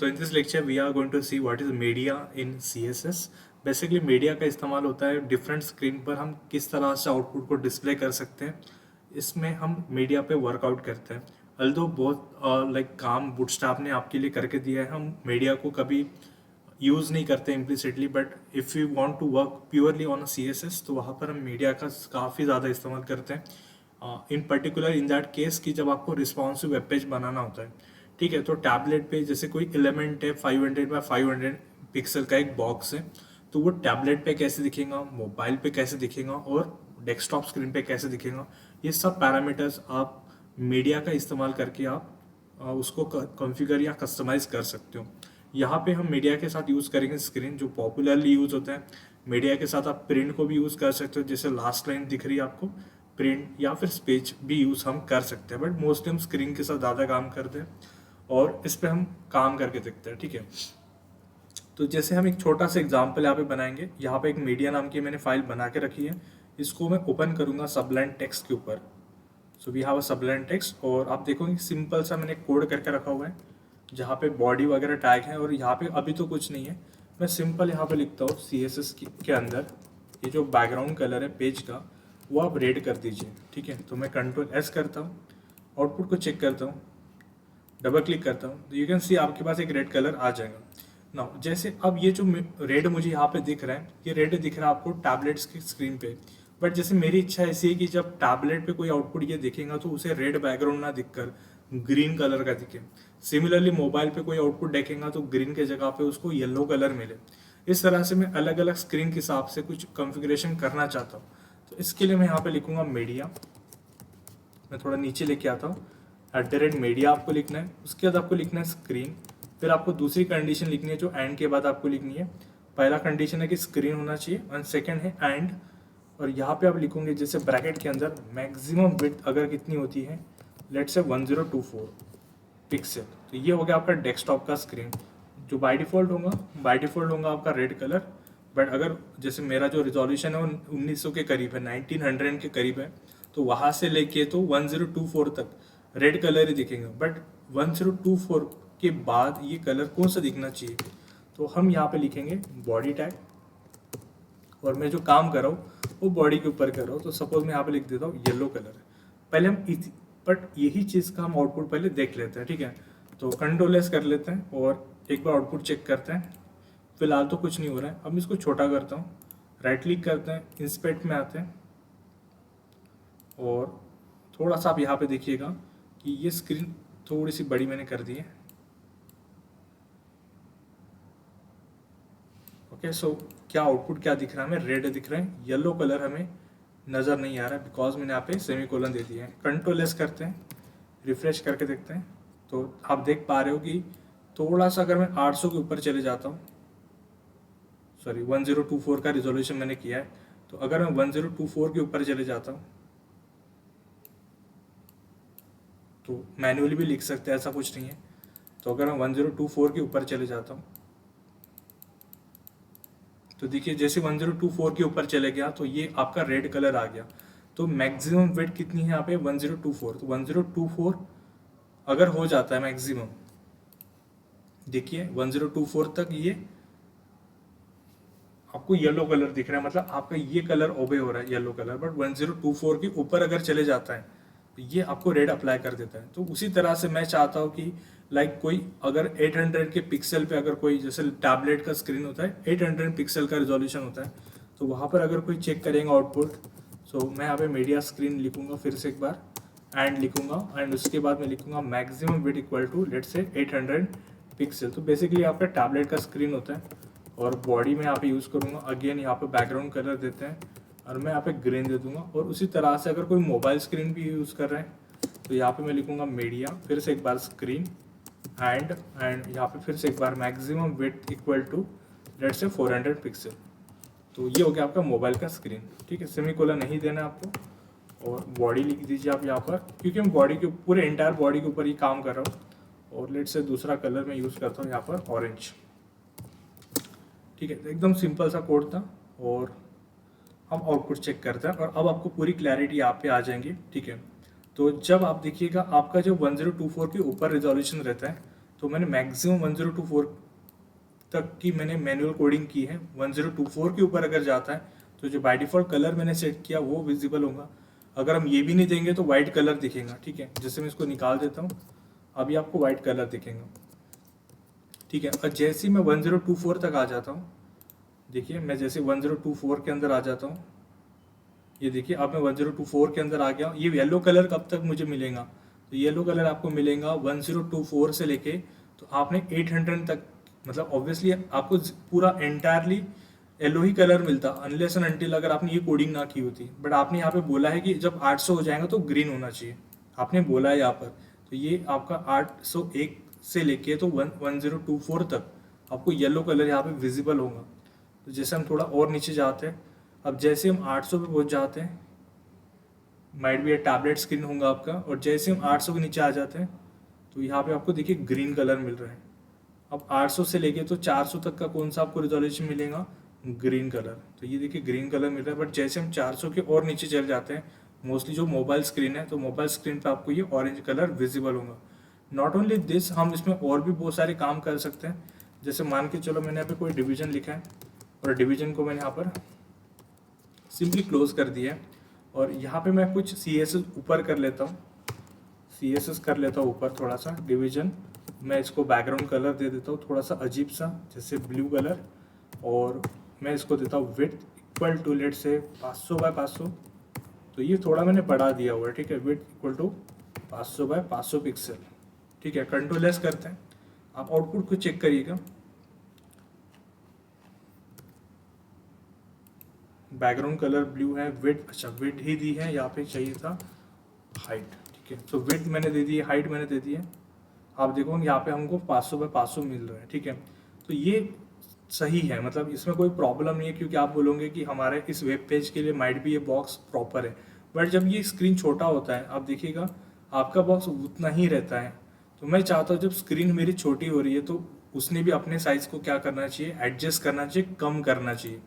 So in this lecture we are going to see what is media in CSS. Basically media का इस्तेमाल होता है different screen पर हम किस तरह से आउटपुट को डिस्प्ले कर सकते हैं, इसमें हम मीडिया पे वर्कआउट करते हैं। अल्दो बहुत लाइक काम बूटस्ट्रैप ने आपके लिए करके दिया है, हम मीडिया को कभी यूज़ नहीं करते implicitly, but if you want to work purely on a CSS तो वहाँ पर हम मीडिया का काफ़ी ज़्यादा इस्तेमाल करते हैं। इन पर्टिकुलर इन दैट केस कि जब आपको रिस्पॉन्सिव वेब पेज बनाना होता है, ठीक है, तो टैबलेट पे जैसे कोई एलिमेंट है 500 बाय 500 पिक्सल का एक बॉक्स है, तो वो टैबलेट पे कैसे दिखेगा, मोबाइल पे कैसे दिखेगा और डेस्कटॉप स्क्रीन पे कैसे दिखेगा, ये सब पैरामीटर्स आप मीडिया का इस्तेमाल करके आप उसको कॉन्फ़िगर या कस्टमाइज कर सकते हो। यहाँ पे हम मीडिया के साथ यूज़ करेंगे स्क्रीन, जो पॉपुलरली यूज़ होता है। मीडिया के साथ आप प्रिंट को भी यूज़ कर सकते हो, जैसे लास्ट लाइन दिख रही है आपको, प्रिंट या फिर स्पीच भी यूज़ हम कर सकते हैं, बट मोस्टली हम स्क्रीन के साथ ज़्यादा काम करते हैं और इस पर हम काम करके देखते हैं। ठीक है, तो जैसे हम एक छोटा सा एग्जाम्पल यहाँ पे बनाएंगे। यहाँ पे एक मीडिया नाम की मैंने फाइल बना के रखी है, इसको मैं ओपन करूँगा सबलाइन टेक्स्ट के ऊपर। So we have a Sublime text, और आप देखोगे सिंपल सा मैंने कोड करके रखा हुआ है जहाँ पे बॉडी वगैरह टैग है, और यहाँ पे अभी तो कुछ नहीं है। मैं सिंपल यहाँ पे लिखता हूँ CSS के अंदर ये जो बैकग्राउंड कलर है पेज का वो आप रेड कर दीजिए। ठीक है, तो मैं Ctrl+S करता हूँ, आउटपुट को चेक करता हूँ, डबल क्लिक करता हूँ, तो यू कैन सी आपके पास एक रेड कलर आ जाएगा। नाउ जैसे अब ये जो रेड मुझे यहाँ पे दिख रहा है, ये रेड दिख रहा है आपको टैबलेट्स की स्क्रीन पे, बट जैसे मेरी इच्छा ऐसी है कि जब टैबलेट पे कोई आउटपुट ये दिखेगा तो उसे रेड बैकग्राउंड ना दिखकर ग्रीन कलर का दिखे। सिमिलरली मोबाइल पे कोई आउटपुट देखेगा तो ग्रीन के जगह पे उसको येलो कलर मिले। इस तरह से मैं अलग अलग स्क्रीन के हिसाब से कुछ कॉन्फ़िगरेशन करना चाहता हूँ। तो इसके लिए मैं यहाँ पे लिखूंगा मीडिया, मैं थोड़ा नीचे लेके आता हूँ, @media आपको लिखना है, उसके बाद आपको लिखना है स्क्रीन, फिर आपको दूसरी कंडीशन लिखनी है जो एंड के बाद आपको लिखनी है। पहला कंडीशन है कि स्क्रीन होना चाहिए और सेकंड है एंड, और यहाँ पे आप लिखोगे जैसे ब्रैकेट के अंदर मैक्सिमम विड्थ अगर कितनी होती है, लेट्स से 1024 पिक्सल। तो ये हो गया आपका डेस्कटॉप का स्क्रीन, जो बाय डिफ़ॉल्ट होगा आपका रेड कलर, बट अगर जैसे मेरा जो रिजोल्यूशन है वो 1900 के करीब है, 1900 के करीब है, तो वहाँ से लेके तो 1024 तक रेड कलर ही दिखेगा। बट 1024 के बाद ये कलर कौन सा दिखना चाहिए, तो हम यहाँ पे लिखेंगे बॉडी टैग, और मैं जो काम कर रहा हूँ वो बॉडी के ऊपर कर रहा हूँ, तो सपोज मैं यहाँ पे लिख देता हूँ येलो कलर। पहले हम बट यही चीज़ का हम आउटपुट पहले देख लेते हैं। ठीक है, तो Ctrl+S कर लेते हैं और एक बार आउटपुट चेक करते हैं। फिलहाल तो कुछ नहीं हो रहा है, अब इसको छोटा करता हूँ, राइट क्लिक करते हैं, इंस्पेक्ट में आते हैं, और थोड़ा सा आप यहाँ पे देखिएगा कि ये स्क्रीन थोड़ी सी बड़ी मैंने कर दी है। ओके, सो क्या आउटपुट क्या दिख रहा है हमें, रेड दिख रहा है, येलो कलर हमें नज़र नहीं आ रहा है बिकॉज मैंने यहाँ पे सेमीकोलन दे दिया है। Ctrl+S करते हैं, रिफ्रेश करके देखते हैं, तो आप देख पा रहे हो कि थोड़ा सा अगर मैं 800 के ऊपर चले जाता हूँ, सॉरी 1024 का रिजोल्यूशन मैंने किया है, तो अगर मैं 1024 के ऊपर चले जाता हूँ तो मैन्युअली भी लिख सकते हैं, ऐसा कुछ नहीं है। तो अगर मैं 1024 के ऊपर चले जाता हूँ तो देखिए जैसे 1024 के ऊपर चले गया तो ये आपका रेड कलर आ गया। तो मैक्सिमम विड्थ कितनी है यहाँ पे 1024, तो 1024 अगर हो जाता है मैक्सिमम, देखिए 1024 तक ये आपको येलो कलर दिख रहा है, मतलब आपका ये कलर ओबे हो रहा है येलो कलर, बट 1024 के ऊपर अगर चले जाता है तो ये आपको रेड अप्लाई कर देता है। तो उसी तरह से मैं चाहता हूँ कि लाइक कोई अगर 800 के पिक्सल पे अगर कोई जैसे टैबलेट का स्क्रीन होता है 800 पिक्सल का रिजोल्यूशन होता है, तो वहाँ पर अगर कोई चेक करेगा आउटपुट, सो मैं यहाँ पे मीडिया स्क्रीन लिखूंगा, फिर से एक बार एंड लिखूंगा, एंड उसके बाद मैं लिखूंगा maximum width equal to let's say 800 pixel. तो बेसिकली आपका टैबलेट का स्क्रीन होता है, और बॉडी में यहाँ पे यूज़ करूँगा, अगेन यहाँ पे बैकग्राउंड कलर देते हैं और मैं यहाँ पे ग्रीन दे दूंगा। और उसी तरह से अगर कोई मोबाइल स्क्रीन भी यूज़ कर रहे हैं तो यहाँ पे मैं लिखूंगा मीडिया, फिर से एक बार स्क्रीन एंड यहाँ पे फिर से एक बार maximum width equal to let's say 400 pixel. तो ये हो गया आपका मोबाइल का स्क्रीन। ठीक है, सेमीकोलन नहीं देना आपको, और बॉडी लिख दीजिए आप यहाँ पर, क्योंकि मैं बॉडी के पूरे एंटायर बॉडी के ऊपर ही काम कर रहा हूँ। और लेट्स से दूसरा कलर मैं यूज़ करता हूँ यहाँ पर ऑरेंज। ठीक है, तो एकदम सिंपल सा कोड था, और हम आउटपुट चेक करते हैं, और अब आपको पूरी क्लैरिटी यहाँ पे आ जाएंगी। ठीक है, तो जब आप देखिएगा आपका जो 1024 के ऊपर रिजोल्यूशन रहता है तो मैंने मैक्सिमम 1024 तक की मैंने मैनुअल कोडिंग की है। 1024 के ऊपर अगर जाता है तो जो बाय डिफ़ॉल्ट कलर मैंने सेट किया वो विजिबल होगा। अगर हम ये भी नहीं देंगे तो वाइट कलर दिखेगा, ठीक है। जैसे मैं इसको निकाल देता हूँ, अभी आपको वाइट कलर दिखेगा, ठीक है। और जैसे ही मैं 1024 तक आ जाता हूँ, देखिए मैं जैसे 1024 के अंदर आ जाता हूँ, ये देखिए अब मैं 1024 के अंदर आ गया हूँ। ये येलो कलर कब तक मुझे मिलेगा, तो येलो कलर आपको मिलेगा 1024 से लेके, तो आपने 800 तक, मतलब ऑब्वियसली आपको पूरा एंटायरली येलो ही कलर मिलता अनलेस एंड अनटिल अगर आपने ये कोडिंग ना की होती। बट आपने यहाँ पे बोला है कि जब 800 हो जाएगा तो ग्रीन होना चाहिए, आपने बोला है यहाँ पर। तो ये आपका 801 से लेके तो 1024 तक आपको येलो कलर यहाँ पे विजिबल होगा। तो जैसे हम थोड़ा और नीचे जाते हैं, अब जैसे हम 800 पे पहुंच जाते हैं, माइट भी टैबलेट स्क्रीन होगा आपका, और जैसे हम 800 के नीचे आ जाते हैं तो यहाँ पे आपको देखिए ग्रीन कलर मिल रहा है। अब 800 से लेके तो 400 तक का कौन सा आपको रिजोल्यूशन मिलेगा, ग्रीन कलर। तो ये देखिए ग्रीन कलर मिल रहा है। बट जैसे हम 400 के और नीचे चले जाते हैं, मोस्टली जो मोबाइल स्क्रीन है, तो मोबाइल स्क्रीन पे आपको ये ऑरेंज कलर विजिबल होगा। नॉट ओनली दिस, हम इसमें और भी बहुत सारे काम कर सकते हैं। जैसे मान के चलो मैंने यहाँ पे कोई डिवीजन लिखा है और डिवीजन को मैंने यहाँ पर सिंपली क्लोज कर दिया है, और यहाँ पे मैं कुछ CSS ऊपर कर लेता हूँ, CSS कर लेता हूँ ऊपर थोड़ा सा डिवीजन। मैं इसको बैकग्राउंड कलर दे देता हूँ थोड़ा सा अजीब सा, जैसे ब्लू कलर, और मैं इसको देता हूँ विड्थ इक्वल टू लेट से 500 बाय 500। तो ये थोड़ा मैंने बढ़ा दिया हुआ है, ठीक है। Width equal to 500 by 500 pixel, ठीक है। कंट्रोल एस करते हैं, आप आउटपुट को चेक करिएगा। बैकग्राउंड कलर ब्लू है, विड्थ, अच्छा विड्थ ही दी है, यहाँ पे चाहिए था हाइट, ठीक है। तो विड्थ मैंने दे दी है, हाइट मैंने दे दी है। आप देखोगे यहाँ पे हमको 500 बाय 500 मिल रहा है, ठीक है। तो ये सही है, मतलब इसमें कोई प्रॉब्लम नहीं है, क्योंकि आप बोलोगे कि हमारे इस वेब पेज के लिए माइट भी ये बॉक्स प्रॉपर है। बट जब ये स्क्रीन छोटा होता है, आप देखिएगा आपका बॉक्स उतना ही रहता है। तो मैं चाहता हूँ जब स्क्रीन मेरी छोटी हो रही है तो उसने भी अपने साइज को क्या करना चाहिए, एडजस्ट करना चाहिए, कम करना चाहिए।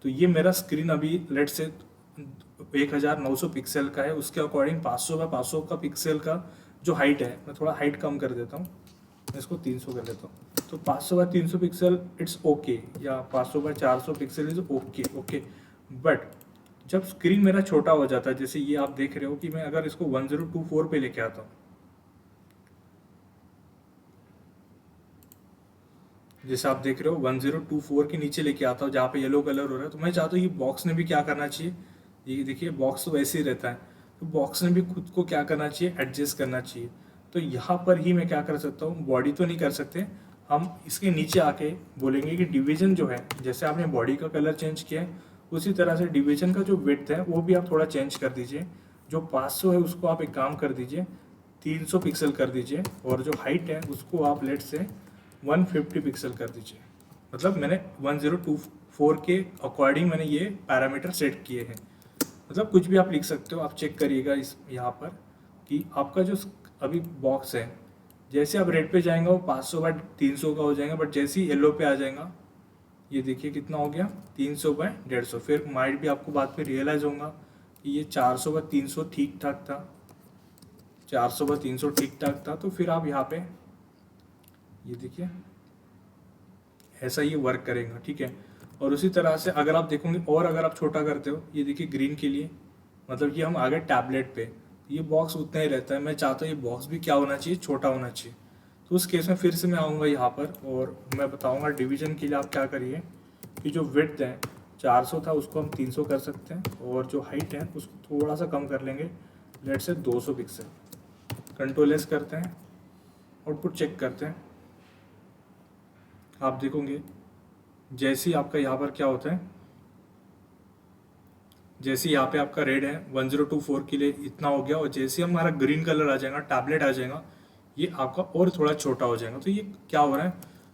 तो ये मेरा स्क्रीन अभी लेट से 1900 पिक्सल का है, उसके अकॉर्डिंग 500 बाय 500 का पिक्सल का जो हाइट है, मैं थोड़ा हाइट कम कर देता हूँ, मैं इसको 300 कर लेता हूँ। तो 500 बाय 300 पिक्सल इट्स ओके, या 500 by 400 pixel is okay okay. But जब स्क्रीन मेरा छोटा हो जाता है, जैसे ये आप देख रहे हो कि मैं अगर इसको 1024 पे लेके आता हूँ, जैसे आप देख रहे हो 1024 के नीचे लेके आता हूँ जहाँ पे येलो कलर हो रहा है, तो मैं चाहता हूँ ये बॉक्स ने भी क्या करना चाहिए, ये देखिए बॉक्स तो वैसे ही रहता है, तो बॉक्स ने भी खुद को क्या करना चाहिए, एडजस्ट करना चाहिए। तो यहाँ पर ही मैं क्या कर सकता हूँ, बॉडी तो नहीं कर सकते, हम इसके नीचे आके बोलेंगे कि डिवीजन जो है, जैसे आपने बॉडी का कलर चेंज किया है उसी तरह से डिवीजन का जो विड्थ है वो भी आप थोड़ा चेंज कर दीजिए। जो 500 है उसको आप एक काम कर दीजिए 300 पिक्सल कर दीजिए, और जो हाइट है उसको आप लेट से 150 पिक्सल कर दीजिए। मतलब मैंने 1024 के अकॉर्डिंग मैंने ये पैरामीटर सेट किए हैं। मतलब कुछ भी आप लिख सकते हो, आप चेक करिएगा इस यहाँ पर कि आपका जो अभी बॉक्स है, जैसे आप रेड पे जाएंगे वो 500 बाय 300 का हो जाएगा, बट जैसे ही येलो पे आ जाएगा, ये देखिए कितना हो गया 300 बाय 150। फिर माइट भी आपको बाद में रियलाइज होगा कि ये 400 बाय 300 ठीक ठाक था, 400 बाय 300 ठीक ठाक था। तो फिर आप यहाँ पे ये देखिए ऐसा ये वर्क करेगा, ठीक है। और उसी तरह से अगर आप देखोगे और अगर आप छोटा करते हो, ये देखिए ग्रीन के लिए, मतलब कि हम आ गए टैबलेट पे, ये बॉक्स उतना ही रहता है। मैं चाहता हूँ ये बॉक्स भी क्या होना चाहिए, छोटा होना चाहिए। तो उस केस में फिर से मैं आऊँगा यहाँ पर और मैं बताऊँगा डिवीजन के लिए आप क्या करिए कि जो विड्थ है 400 था उसको हम 300 कर सकते हैं, और जो हाइट है उसको थोड़ा सा कम कर लेंगे, लेट से 200 पिक्सल। कंट्रोल एस करते हैं, आउटपुट चेक करते हैं। आप देखोगे जैसे ही आपका यहाँ पर क्या होता है, जैसे यहाँ पे आपका रेड है 1024 के लिए इतना हो गया, और जैसे ही हमारा ग्रीन कलर आ जाएगा, टैबलेट आ जाएगा, ये आपका और थोड़ा छोटा हो जाएगा। तो ये क्या हो रहा है,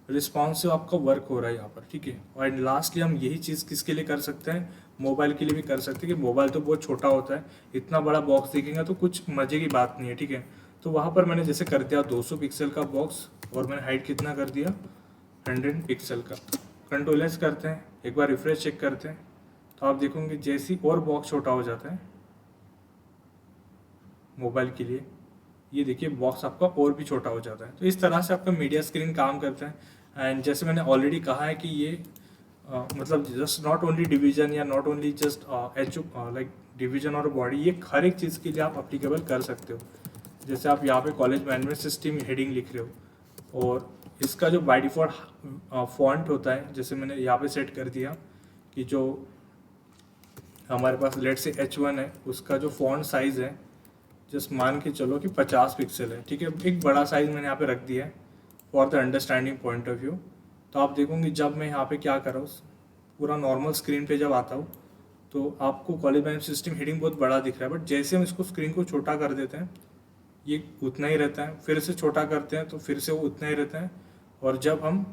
रिस्पॉन्सिव आपका वर्क हो रहा है यहाँ पर, ठीक है। और लास्टली हम यही चीज़ किसके लिए कर सकते हैं, मोबाइल के लिए भी कर सकते हैं कि मोबाइल तो बहुत छोटा होता है, इतना बड़ा बॉक्स दिखेगा तो कुछ मज़े की बात नहीं है, ठीक है। तो वहाँ पर मैंने जैसे कर दिया 200 पिक्सल का बॉक्स, और मैंने हाइट कितना कर दिया 100 पिक्सल का। कंट्रोल एस करते हैं, एक बार रिफ्रेश चेक करते हैं, तो आप देखोगे जैसे ही और बॉक्स छोटा हो जाता है मोबाइल के लिए, ये देखिए बॉक्स आपका और भी छोटा हो जाता है। तो इस तरह से आपका मीडिया स्क्रीन काम करता है। एंड जैसे मैंने ऑलरेडी कहा है कि ये मतलब जस्ट नॉट ओनली डिवीजन या not only just like division और बॉडी, ये हर एक चीज़ के लिए आप अप्लीकेबल कर सकते हो। जैसे आप यहाँ पे कॉलेज मैनेजमेंट सिस्टम हेडिंग लिख रहे हो और इसका जो बाय डिफ़ॉल्ट फॉन्ट होता है, जैसे मैंने यहाँ पे सेट कर दिया कि जो हमारे पास लेट से H1 है उसका जो फॉन्ट साइज़ है जस्ट मान के चलो कि 50 पिक्सल है, ठीक है। एक बड़ा साइज़ मैंने यहाँ पे रख दिया है for the understanding point of view. तो आप देखोगे जब मैं यहाँ पे क्या कर रहा हूँ, पूरा नॉर्मल स्क्रीन पे जब आता हूँ तो आपको कॉलेज मैनेजमेंट सिस्टम हेडिंग बहुत बड़ा दिख रहा है, बट जैसे हम इसको स्क्रीन को छोटा कर देते हैं ये उतना ही रहता है, फिर से छोटा करते हैं तो फिर से वो उतना ही रहता है, और जब हम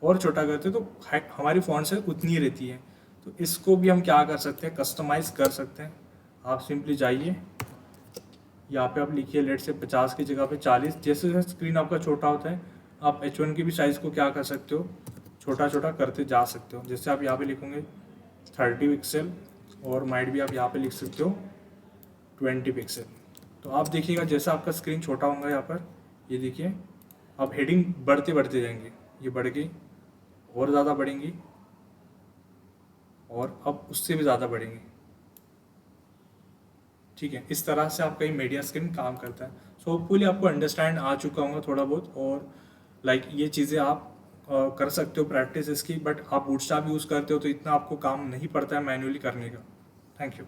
और छोटा करते हैं तो हमारी फॉन्ट साइज उतनी ही रहती है। तो इसको भी हम क्या कर सकते हैं, कस्टमाइज़ कर सकते हैं। आप सिंपली जाइए यहाँ पे आप लिखिए लेट से 50 की जगह पे 40। जैसे जैसे स्क्रीन आपका छोटा होता है आप H1 की भी साइज़ को क्या कर सकते हो, छोटा छोटा करते जा सकते हो। जैसे आप यहाँ पे लिखोगे 30 पिक्सल और माइट भी आप यहाँ पे लिख सकते हो 20 पिक्सल। तो आप देखिएगा जैसा आपका स्क्रीन छोटा होगा यहाँ पर, ये देखिए अब हेडिंग बढ़ते बढ़ते जाएंगे, ये बढ़ गई और ज़्यादा बढ़ेंगी और अब उससे भी ज़्यादा बढ़ेंगी, ठीक है। इस तरह से आपका ये मीडिया स्क्रीन काम करता है। सो होपफुली आपको अंडरस्टैंड आ चुका होगा थोड़ा बहुत, और लाइक ये चीज़ें आप कर सकते हो प्रैक्टिस इसकी, बट आप बूटस्ट्रैप यूज़ करते हो तो इतना आपको काम नहीं पड़ता है मैन्युअली करने का। Thank you.